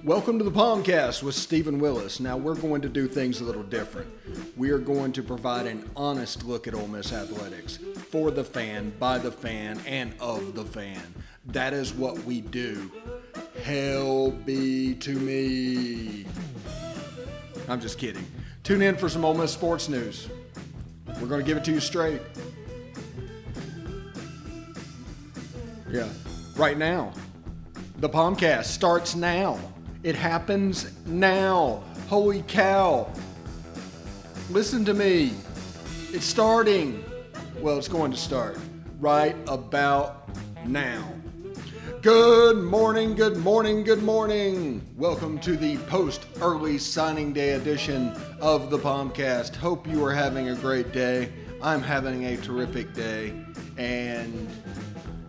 Welcome to the POMcast with Stephen Willis. Now we're going to do things a little different. We are going to provide an honest look at Ole Miss athletics for the fan, by the fan, and of the fan. That is what we do. Hell be to me. I'm just kidding. Tune in for some Ole Miss sports news. We're going to give it to you straight. Yeah, right now. The POMcast starts now. It happens now. Holy cow. Listen to me. It's starting. Well, it's going to start right about now. Good morning, good morning, good morning. Welcome to the post-early signing day edition of the POMcast. Hope you are having a great day. I'm having a terrific day and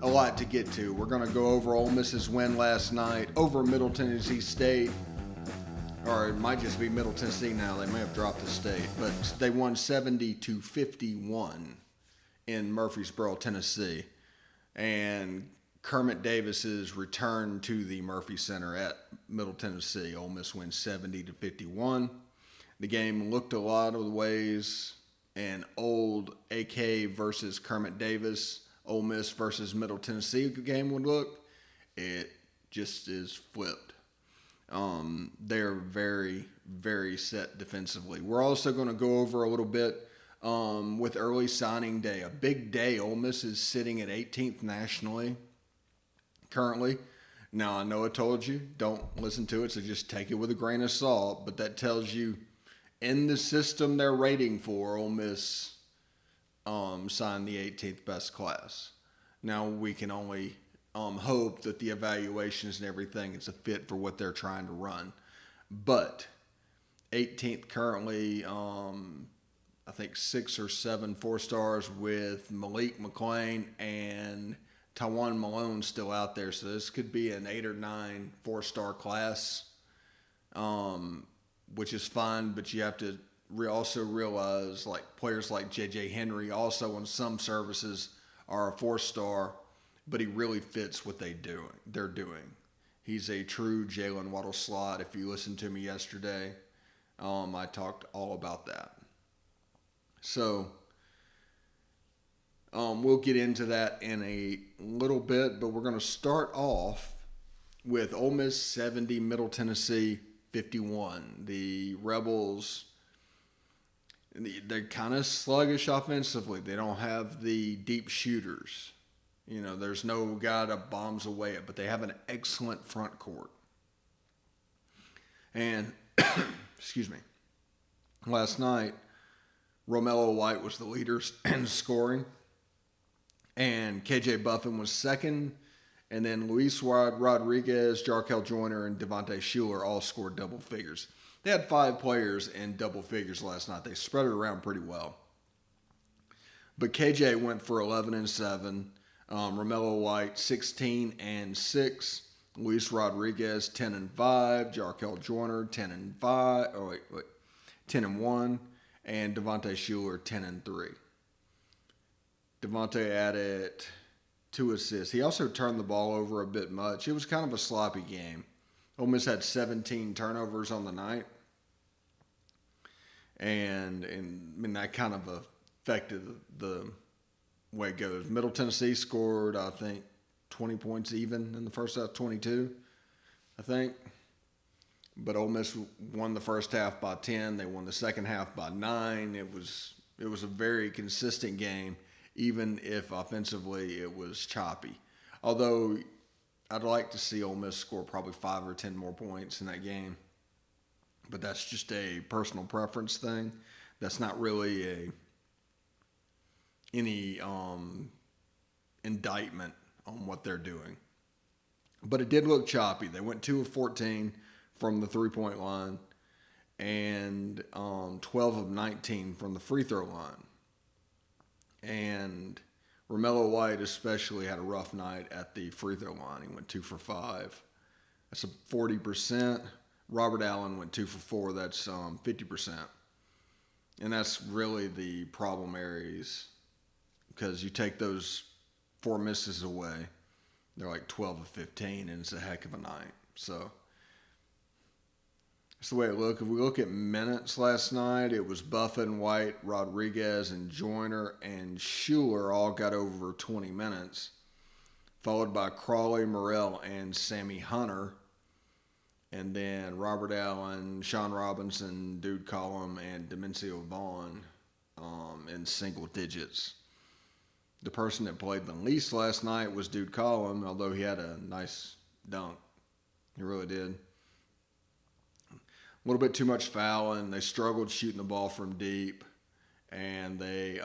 a lot to get to. We're going to go over Ole Miss's win last night over Middle Tennessee State. Or it might just be Middle Tennessee now. They may have dropped the state. But they won 70-51 in Murfreesboro, Tennessee. And Kermit Davis's return to the Murphy Center at Middle Tennessee. Ole Miss wins 70-51. The game looked a lot of ways an old AK versus Kermit Davis, Ole Miss versus Middle Tennessee game would look. It just is flipped. They're very, very set defensively. We're also going to go over a little bit with early signing day. A big day. Ole Miss is sitting at 18th nationally currently. Now, I know I told you, don't listen to it, so just take it with a grain of salt. But that tells you in the system they're rating for, Ole Miss signed the 18th best class. Now we can only hope that the evaluations and everything is a fit for what they're trying to run. But 18th currently, I think 6 or 7 4-stars with Malik McClain and Tawan Malone still out there. So this could be an 8 or 9 4-star class, which is fine, but you have to also realize like players like J.J. Henry also in some services are a 4-star, but he really fits what they're doing. He's a true Jalen Waddle slot. If you listened to me yesterday, I talked all about that. So we'll get into that in a little bit, but we're going to start off with Ole Miss 70, Middle Tennessee 51. The Rebels, they're kind of sluggish offensively. They don't have the deep shooters. You know, there's no guy that bombs away it, but they have an excellent front court. And, excuse me, last night, Romello White was the leader in scoring, and KJ Buffin was second, and then Luis Rodriguez, Jarkel Joyner, and Devontae Shuler all scored double figures. They had 5 players in double figures last night. They spread it around pretty well. But KJ went for 11 and 7. Romello White 16 and 6. Luis Rodriguez 10 and 5. Jarkel Joyner 10 and 5. 10 and 1. And Devontae Shuler 10 and 3. Devontae added 2 assists. He also turned the ball over a bit much. It was kind of a sloppy game. Ole Miss had 17 turnovers on the night. And I mean, that kind of affected the way it goes. Middle Tennessee scored, I think, 20 points even in the first half, 22, I think. But Ole Miss won the first half by 10. They won the second half by 9. It was a very consistent game, even if offensively it was choppy. Although I'd like to see Ole Miss score probably 5 or 10 more points in that game. But that's just a personal preference thing. That's not really any indictment on what they're doing. But it did look choppy. They went 2 of 14 from the three-point line and 12 of 19 from the free throw line. And Romello White especially had a rough night at the free throw line. He went 2 for 5. That's a 40%. Robert Allen went 2 for 4. That's 50%. And that's really the problem areas, because you take those 4 misses away, they're like 12 of 15, and it's a heck of a night. So That's the way it looked. If we look at minutes last night, it was Buffett, White, Rodriguez, and Joyner and Schuler all got over 20 minutes, followed by Crawley, Morrell, and Sammy Hunter. And then Robert Allen, Sean Robinson, Dude Collum, and Demencio Vaughn in single digits. The person that played the least last night was Dude Collum, although he had a nice dunk. He really did. A little bit too much fouling. They struggled shooting the ball from deep, and they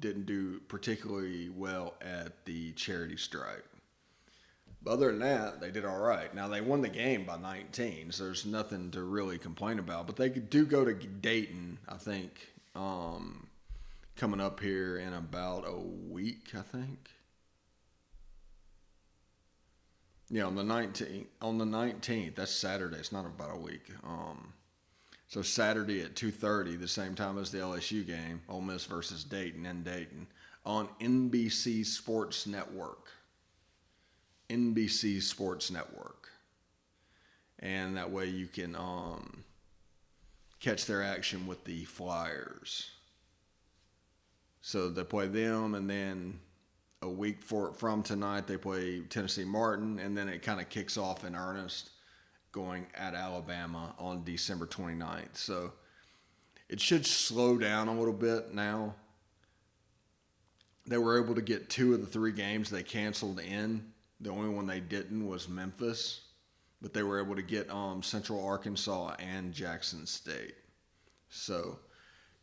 didn't do particularly well at the charity stripe. But other than that, they did all right. Now, they won the game by 19, so there's nothing to really complain about. But they do go to Dayton, I think, coming up here in about a week, I think. Yeah, on the 19th, that's Saturday. It's not about a week. So Saturday at 2:30, the same time as the LSU game, Ole Miss versus Dayton in Dayton, on NBC Sports Network. NBC Sports Network. And that way you can catch their action with the Flyers. So they play them, and then a week from tonight they play Tennessee Martin, and then it kind of kicks off in earnest going at Alabama on December 29th. So it should slow down a little bit now. They were able to get 2 of the 3 games they canceled in. The only one they didn't was Memphis, but they were able to get Central Arkansas and Jackson State. So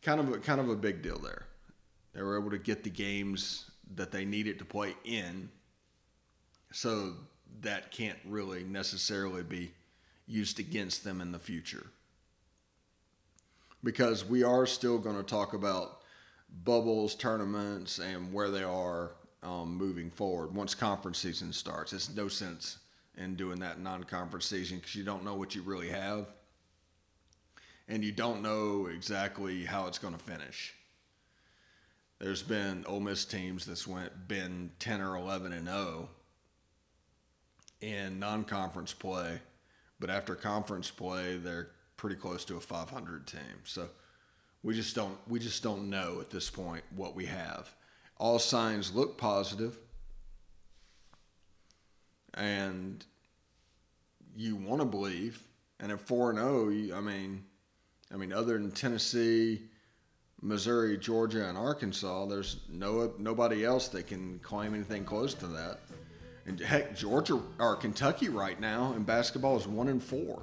kind of a big deal there. They were able to get the games that they needed to play in, so that can't really necessarily be used against them in the future. Because we are still going to talk about bubbles, tournaments, and where they are moving forward once conference season starts. It's no sense in doing that non-conference season because you don't know what you really have, and you don't know exactly how it's going to finish. There's been Ole Miss teams that's been 10 or 11-0 in non-conference play, but after conference play, they're pretty close to a 500 team. So we just don't know at this point what we have. All signs look positive, and you want to believe. And at 4-0, I mean, other than Tennessee, Missouri, Georgia, and Arkansas, there's nobody else that can claim anything close to that. And heck, Georgia or Kentucky right now in basketball is 1-4.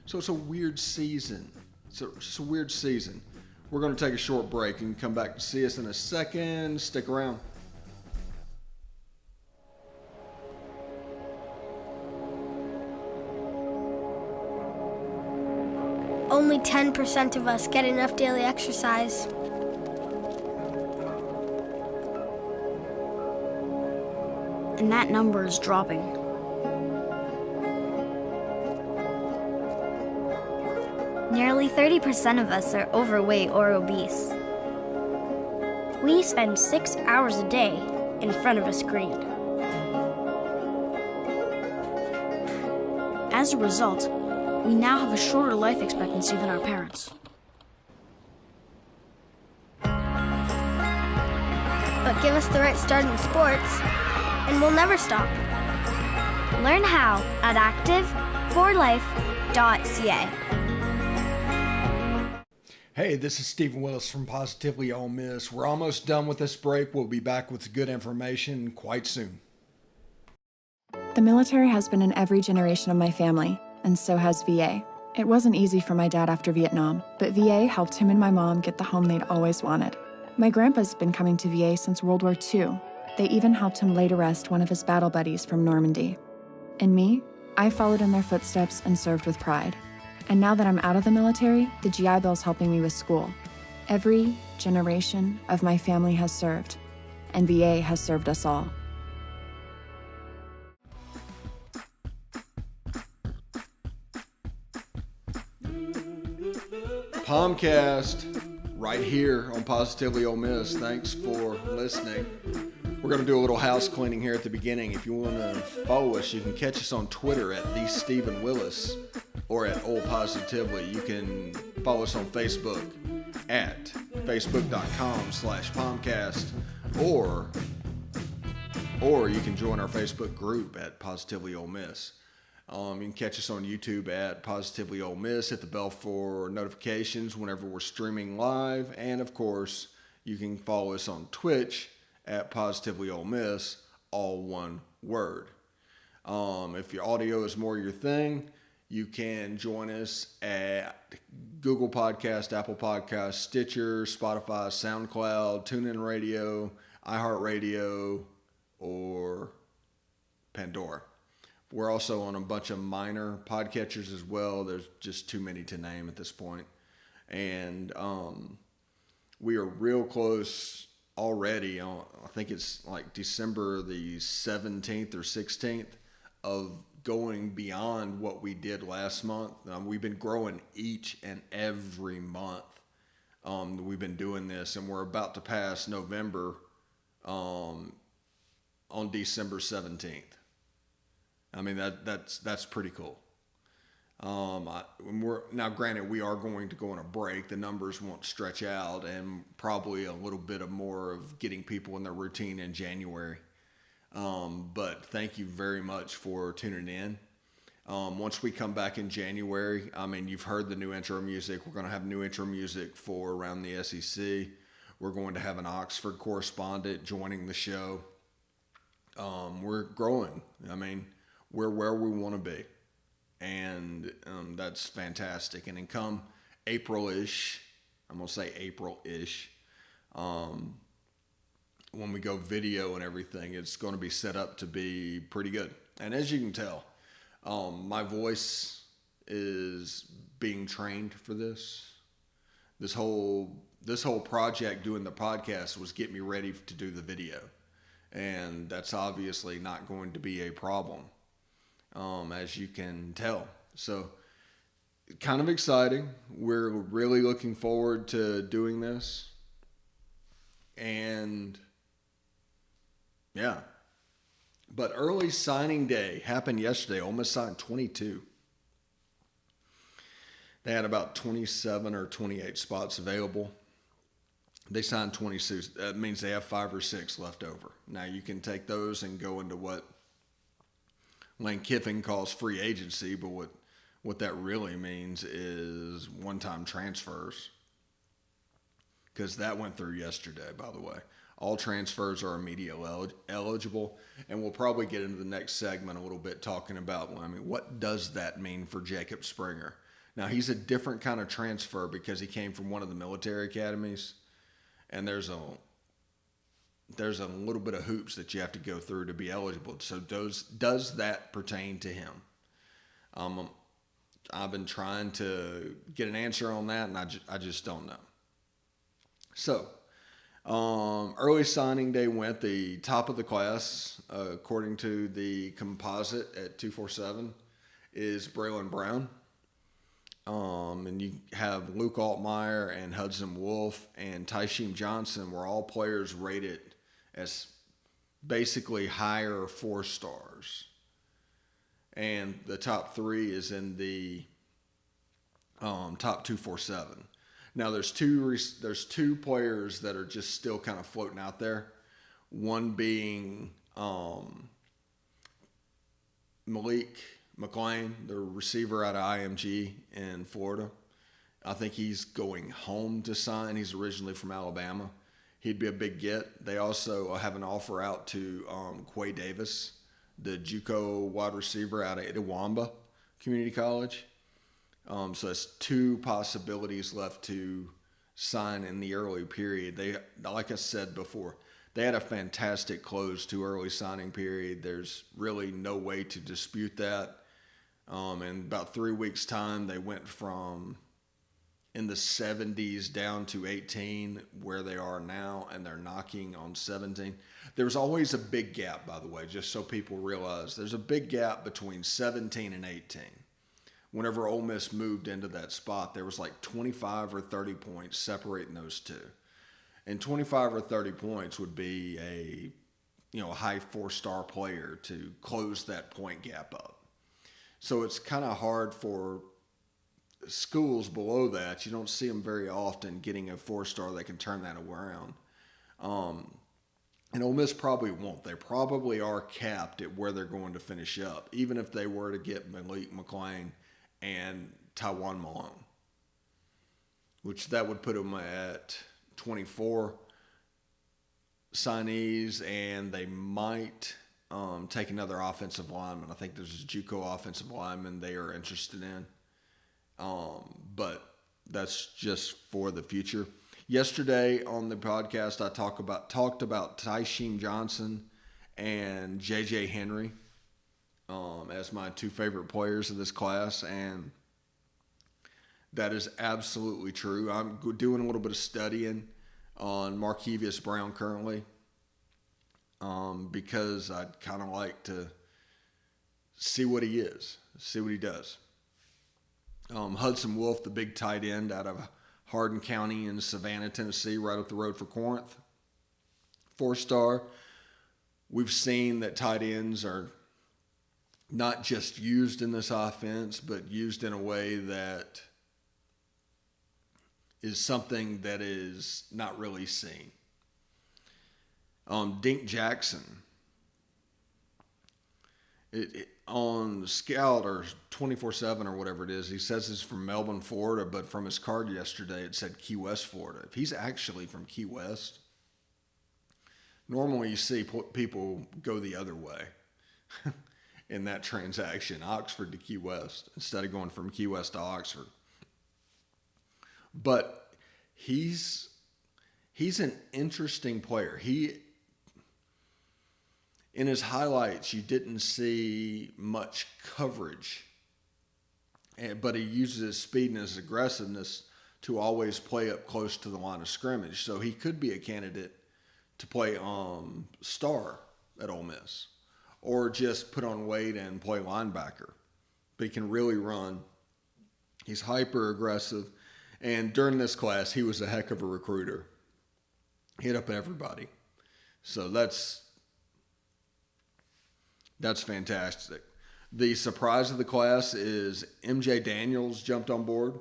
So it's a weird season. It's just a weird season. We're going to take a short break and come back to see us in a second. Stick around. Only 10% of us get enough daily exercise. And that number is dropping. Nearly 30% of us are overweight or obese. We spend 6 hours a day in front of a screen. As a result, we now have a shorter life expectancy than our parents. But give us the right start in sports, and we'll never stop. Learn how at active4life.ca. Hey, this is Stephen Willis from Positively Ole Miss. We're almost done with this break. We'll be back with good information quite soon. The military has been in every generation of my family, and so has VA. It wasn't easy for my dad after Vietnam, but VA helped him and my mom get the home they'd always wanted. My grandpa's been coming to VA since World War II. They even helped him lay to rest one of his battle buddies from Normandy. And me, I followed in their footsteps and served with pride. And now that I'm out of the military, the GI Bill's helping me with school. Every generation of my family has served, and VA has served us all. POMcast right here on Positively Ole Miss. Thanks for listening. We're going to do a little house cleaning here at the beginning. If you want to follow us, you can catch us on Twitter at TheStephenWillis. or at Ole Positively. You can follow us on Facebook at facebook.com/POMcast, or you can join our Facebook group at Positively Ole Miss. You can catch us on YouTube at Positively Ole Miss. Hit the bell for notifications whenever we're streaming live. And, of course, you can follow us on Twitch at Positively Ole Miss, all one word. If your audio is more your thing, you can join us at Google Podcast, Apple Podcast, Stitcher, Spotify, SoundCloud, TuneIn Radio, iHeartRadio, or Pandora. We're also on a bunch of minor podcatchers as well. There's just too many to name at this point. And we are real close already. I think it's like December the 17th or 16th of going beyond what we did last month. We've been growing each and every month. We've been doing this, and we're about to pass November on December 17th. I mean, that's pretty cool. Now, granted, we are going to go on a break. The numbers won't stretch out, and probably a little bit of more of getting people in their routine in January. But thank you very much for tuning in. Once we come back in January, I mean, you've heard the new intro music. We're going to have new intro music for around the SEC. We're going to have an Oxford correspondent joining the show. We're growing. I mean, we're where we want to be. And that's fantastic. And then come April-ish, I'm going to say April-ish, when we go video and everything, it's going to be set up to be pretty good. And as you can tell, my voice is being trained for this. This whole project doing the podcast was get me ready to do the video. And that's obviously not going to be a problem, as you can tell. So, kind of exciting. We're really looking forward to doing this. And, yeah. But early signing day happened yesterday. Ole Miss signed 22. They had about 27 or 28 spots available. They signed 22. That means they have 5 or 6 left over. Now, you can take those and go into what Lane Kiffin calls free agency, but what that really means is one-time transfers. Because that went through yesterday, by the way. All transfers are immediately eligible, and we'll probably get into the next segment a little bit talking about, what does that mean for Jacob Springer? Now, he's a different kind of transfer because he came from one of the military academies. And there's a little bit of hoops that you have to go through to be eligible. So does that pertain to him? I've been trying to get an answer on that, and I just don't know. So early signing day went. The top of the class, according to the composite at 247, is Braylon Brown. And you have Luke Altmaier and Hudson Wolf and Tysheem Johnson were all players rated as basically higher 4 stars. And the top 3 is in the top 247. Now there's two players that are just still kind of floating out there. One being Malik McLean, the receiver out of IMG in Florida. I think he's going home to sign. He's originally from Alabama. He'd be a big get. They also have an offer out to Quay Davis, the JUCO wide receiver out of Itawamba Community College. So that's 2 possibilities left to sign in the early period. They, like I said before, they had a fantastic close to early signing period. There's really no way to dispute that. In about 3 weeks' time, they went from in the 70s down to 18, where they are now, and they're knocking on 17. There's always a big gap, by the way, just so people realize. There's a big gap between 17 and 18. Whenever Ole Miss moved into that spot, there was like 25 or 30 points separating those two. And 25 or 30 points would be a high 4-star player to close that point gap up. So it's kind of hard for schools below that, you don't see them very often getting a 4-star that can turn that around. And Ole Miss probably won't. They probably are capped at where they're going to finish up, even if they were to get Malik McLean and Taiwan Malone, which that would put them at 24 signees, and they might take another offensive lineman. I think there's a JUCO offensive lineman they are interested in, but that's just for the future. Yesterday on the podcast, I talked about Tysheem Johnson and J.J. Henry as my two favorite players of this class, and that is absolutely true. I'm doing a little bit of studying on Markevious Brown currently because I'd kind of like to see what he is, see what he does. Hudson Wolf, the big tight end out of Hardin County in Savannah, Tennessee, right up the road for Corinth. 4-star. We've seen that tight ends are not just used in this offense, but used in a way that is something that is not really seen. Dink Jackson. On Scout or 24/7 or whatever it is, he says he's from Melbourne, Florida, but from his card yesterday it said Key West, Florida. If he's actually from Key West, normally you see people go the other way in that transaction, Oxford to Key West, instead of going from Key West to Oxford. But he's an interesting player. In his highlights, you didn't see much coverage, but he uses his speed and his aggressiveness to always play up close to the line of scrimmage. So he could be a candidate to play star at Ole Miss, or just put on weight and play linebacker. But he can really run. He's hyper aggressive, and during this class, he was a heck of a recruiter. Hit up everybody. So that's fantastic. The surprise of the class is MJ Daniels jumped on board.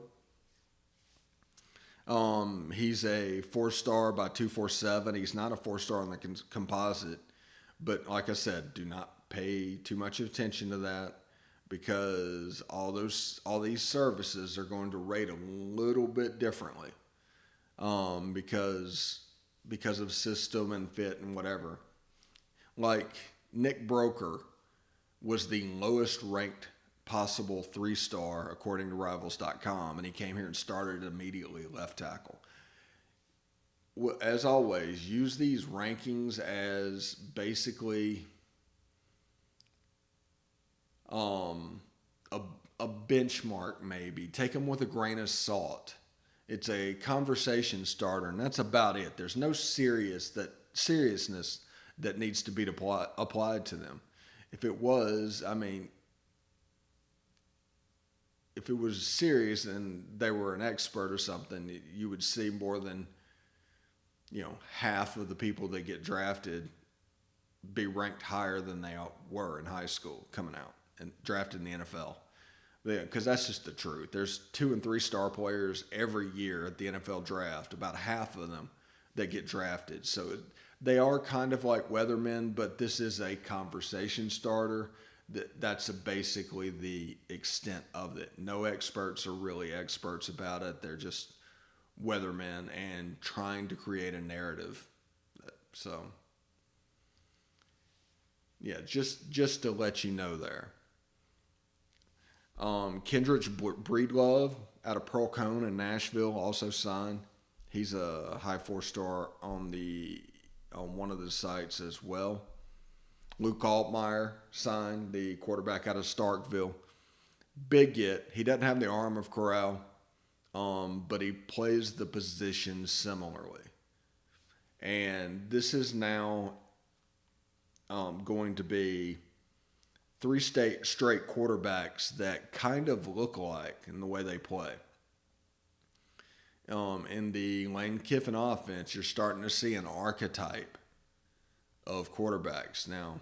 He's a 4-star by 247. He's not a 4-star on the composite, but like I said, do not pay too much attention to that because all these services are going to rate a little bit differently because of system and fit and whatever. Like Nick Broker was the lowest ranked possible 3-star according to Rivals.com, and he came here and started immediately left tackle. As always, use these rankings as basically a benchmark maybe. Take them with a grain of salt. It's a conversation starter, and that's about it. There's no seriousness that needs to be applied to them. If it was, if it was serious and they were an expert or something, you would see more than, half of the people that get drafted be ranked higher than they were in high school coming out and drafted in the NFL. Because that's just the truth. There's 2- and 3-star players every year at the NFL draft, about half of them that get drafted. So they are kind of like weathermen, but this is a conversation starter. That's basically the extent of it. No experts are really experts about it. They're just weathermen and trying to create a narrative. So, yeah, just to let you know there. Kendrick Breedlove out of Pearl Cone in Nashville also signed. He's a high 4-star on one of the sites as well. Luke Altmaier signed, the quarterback out of Starkville. Big get. He doesn't have the arm of Corral, but he plays the position similarly. And this is now going to be 3 straight quarterbacks that kind of look alike in the way they play. In the Lane Kiffin offense, you're starting to see an archetype of quarterbacks. Now,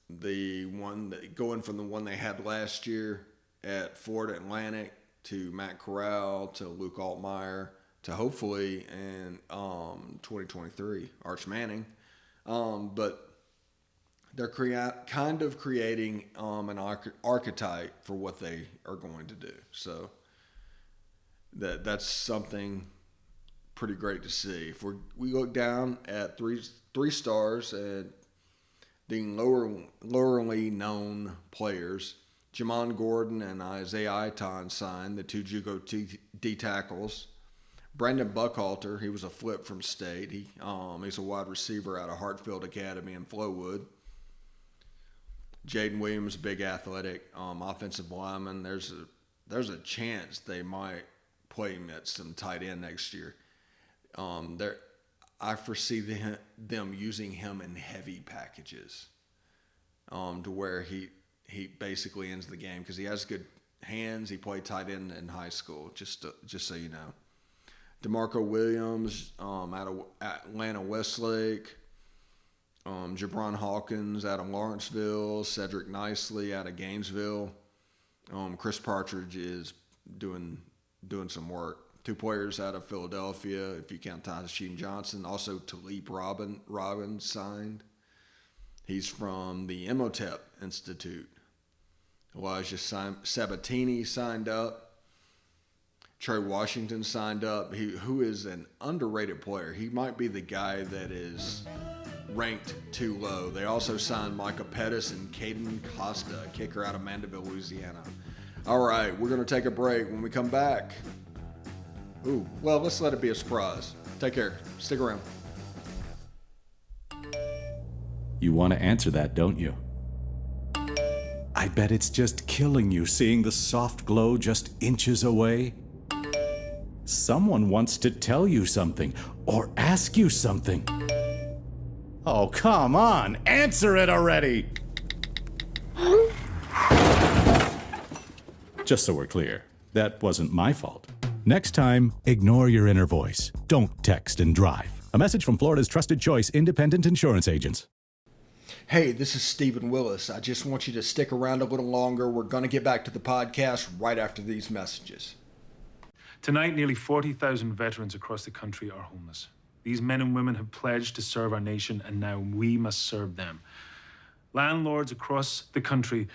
the one that going from the one they had last year at Florida Atlantic to Matt Corral to Luke Altmaier to hopefully in 2023 Arch Manning. But they're kind of creating an archetype for what they are going to do. So that's something pretty great to see. If we look down at three stars and the lowerly known players, Jamon Gordon and Isaiah Iton signed, the two JUCO D tackles. Brandon Buckhalter, he was a flip from state. He's a wide receiver out of Hartfield Academy in Flowood. Jaden Williams, big athletic offensive lineman. There's a chance they might play him at some tight end next year. I foresee them using him in heavy packages to where he basically ends the game because he has good hands. He played tight end in high school, just so you know. DeMarco Williams out of Atlanta Westlake. Jabron Hawkins out of Lawrenceville. Cedric Nicely out of Gainesville. Chris Partridge is doing some work. Two players out of Philadelphia, if you count Tyson Johnson. Also, Talib Robbins signed. He's from the Imhotep Institute. Elijah Sabatini signed up. Trey Washington signed up, who is an underrated player. He might be the guy that is ranked too low. They also signed Micah Pettis and Caden Costa, a kicker out of Mandeville, Louisiana. All right, we're going to take a break. When we come back, let's let it be a surprise. Take care. Stick around. You want to answer that, don't you? I bet it's just killing you seeing the soft glow just inches away. Someone wants to tell you something or ask you something. Oh, come on, answer it already! Just so we're clear, that wasn't my fault. Next time, ignore your inner voice. Don't text and drive. A message from Florida's trusted choice independent insurance agents. Hey, this is Stephen Willis. I just want you to stick around a little longer. We're going to get back to the podcast right after these messages. Tonight, nearly 40,000 veterans across the country are homeless. These men and women have pledged to serve our nation, and now we must serve them. Landlords across the country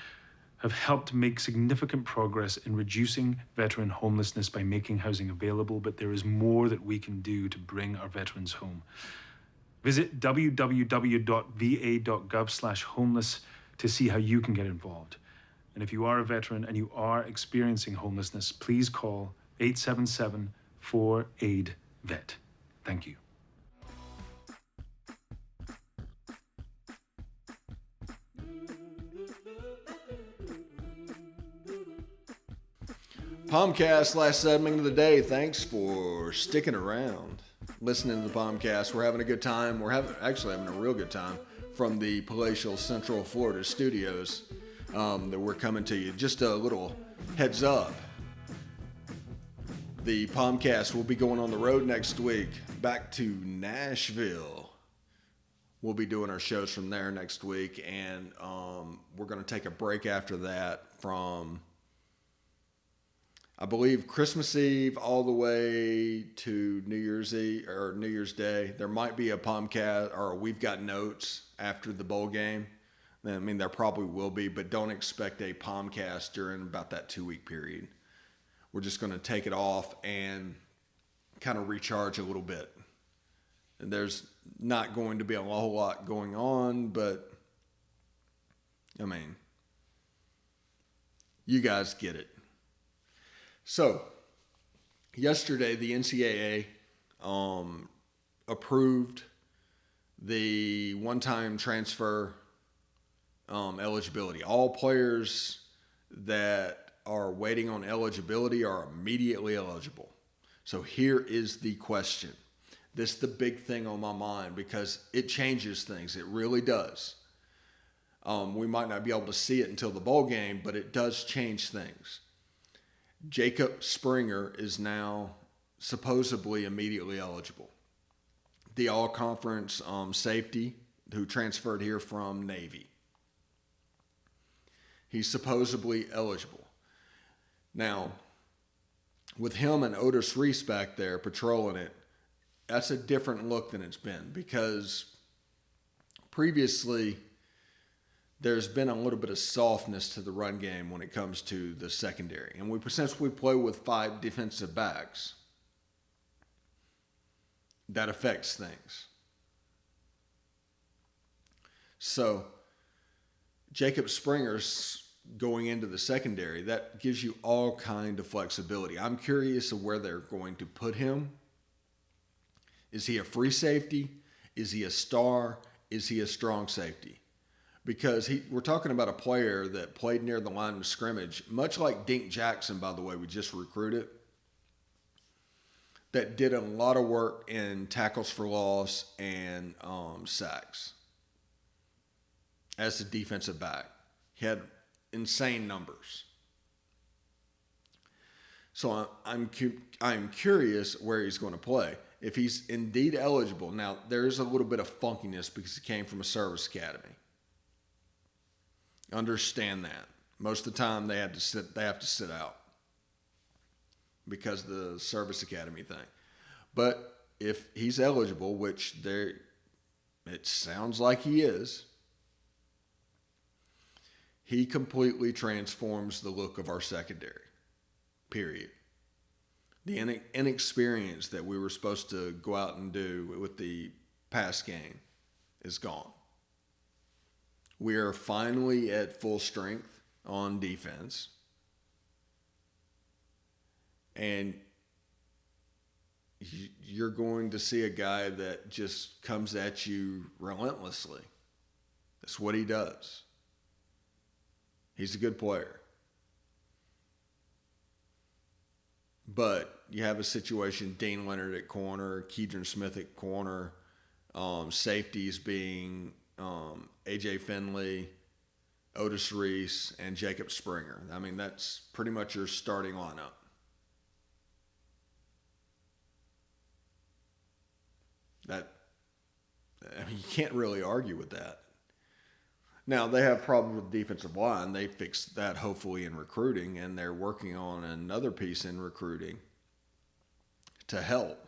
have helped make significant progress in reducing veteran homelessness by making housing available, but there is more that we can do to bring our veterans home. Visit www.va.gov/homeless to see how you can get involved. And if you are a veteran and you are experiencing homelessness, please call 877-4AID-VET. Thank you. POMcast, last segment of the day. Thanks for sticking around, listening to the POMcast. We're having a good time. We're actually having a real good time from the palatial Central Florida studios that we're coming to you. Just a little heads up. The POMcast will be going on the road next week, back to Nashville. We'll be doing our shows from there next week, and we're going to take a break after that from, I believe, Christmas Eve all the way to New Year's Eve or New Year's Day. There might be a POMcast or We've Got Notes after the bowl game. I mean, there probably will be, but don't expect a POMcast during about that 2-week period. We're just going to take it off and kind of recharge a little bit. And there's not going to be a whole lot going on, but I mean, you guys get it. So, yesterday the NCAA approved the one-time transfer eligibility. All players that are waiting on eligibility are immediately eligible. So here is the question. This is the big thing on my mind because it changes things. It really does. We might not be able to see it until the bowl game, but it does change things. Jacob Springer is now supposedly immediately eligible. The all-conference safety who transferred here from Navy. He's supposedly eligible. Now, with him and Otis Reese back there patrolling it, that's a different look than it's been, because previously there's been a little bit of softness to the run game when it comes to the secondary. And since we play with 5 defensive backs, that affects things. So Jacob Springer's going into the secondary, that gives you all kind of flexibility. I'm curious of where they're going to put him. Is he a free safety? Is he a star? Is he a strong safety? Because we're talking about a player that played near the line of scrimmage, much like Dink Jackson, by the way, we just recruited, that did a lot of work in tackles for loss and sacks as a defensive back. He had insane numbers. So I'm curious where he's going to play. If he's indeed eligible. Now, there's a little bit of funkiness because he came from a service academy. Understand that. Most of the time they have to sit out because of the service academy thing. But if he's eligible, which it sounds like he is, he completely transforms the look of our secondary, period. The inexperience that we were supposed to go out and do with the pass game is gone. We are finally at full strength on defense. And you're going to see a guy that just comes at you relentlessly. That's what he does. He's a good player. But you have a situation, Dean Leonard at corner, Keidron Smith at corner, safeties being A.J. Finley, Otis Reese, and Jacob Springer. I mean, that's pretty much your starting lineup. You can't really argue with that. Now, they have problems with defensive line. They fixed that hopefully in recruiting, and they're working on another piece in recruiting to help.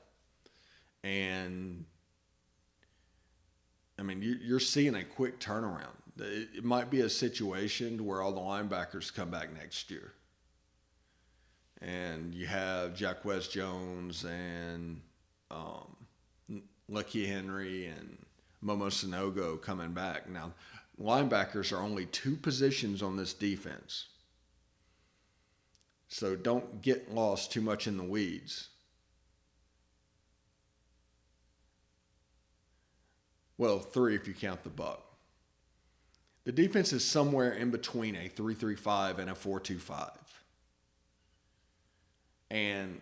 And, I mean, you're seeing a quick turnaround. It might be a situation where all the linebackers come back next year. And you have Jacquez Jones and Lucky Henry and Momo Sanogo coming back. Now, linebackers are only 2 positions on this defense. So don't get lost too much in the weeds. Well, 3 if you count the buck. The defense is somewhere in between a 3-3-5 and a 4-2-5. And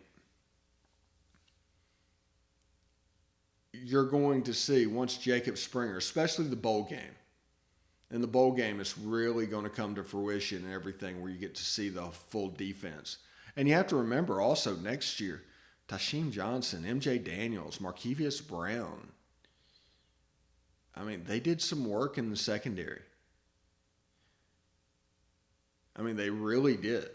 you're going to see once Jacob Springer, especially the bowl game, and the bowl game is really going to come to fruition and everything where you get to see the full defense. And you have to remember also next year, Tasheem Johnson, MJ Daniels, Markevius Brown. I mean, they did some work in the secondary. I mean, they really did.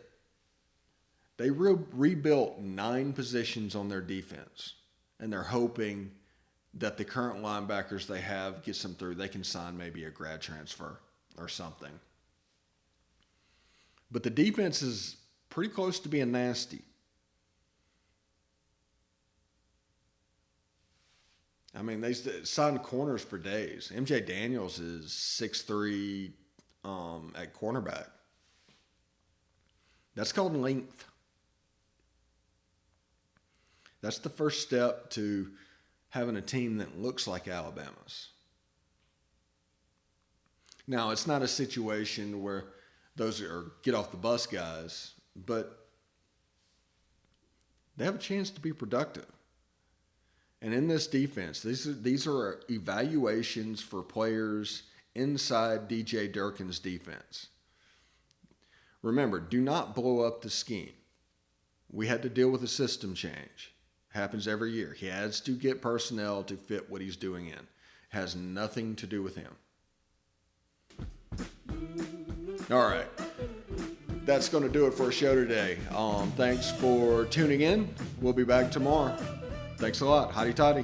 They rebuilt 9 positions on their defense, and they're hoping that the current linebackers they have gets them through. They can sign maybe a grad transfer or something. But the defense is pretty close to being nasty. I mean, they signed corners for days. MJ Daniels is 6'3" at cornerback. That's called length. That's the first step to having a team that looks like Alabama's. Now, it's not a situation where those are get off the bus guys, but they have a chance to be productive. And in this defense, these are evaluations for players inside DJ Durkin's defense. Remember, do not blow up the scheme. We had to deal with a system change. Happens every year. He has to get personnel to fit what he's doing in. Has nothing to do with him. All right. that's going to do it for our show today. Thanks for tuning in. We'll be back tomorrow. Thanks a lot. Hotty toddy.